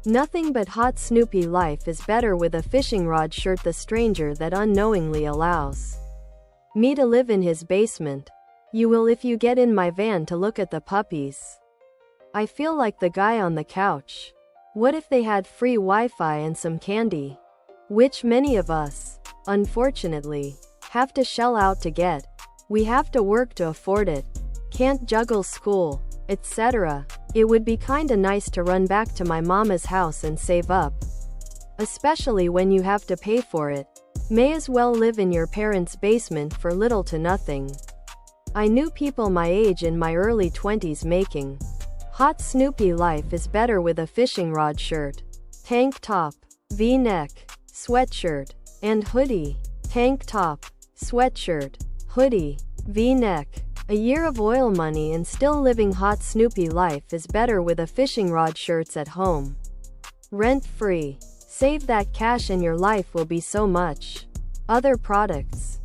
Nothing but hot Snoopy life is better with a fishing rod shirt the stranger that unknowingly allows me to live in his basement. You will if you get in my van to look at the puppies. I feel like the guy on the couch. What if they had free Wi-Fi and some candy? Which many of us, unfortunately, have to shell out to get. We have to work to afford it. Can't juggle school, etc. It would be kinda nice to run back to my mama's house and save up. Especially when you have to pay for it. May as well live in your parents' basement for little to nothing. I knew people my age in my early 20s making hot Snoopy life is better with a fishing rod shirt, tank top, V-neck, sweatshirt, and hoodie. Tank top, sweatshirt, hoodie, V-neck. A year of oil money and still living hot Snoopy life is better with a fishing rod shirts at home. Rent-free. Save that cash and your life will be so much. Other products.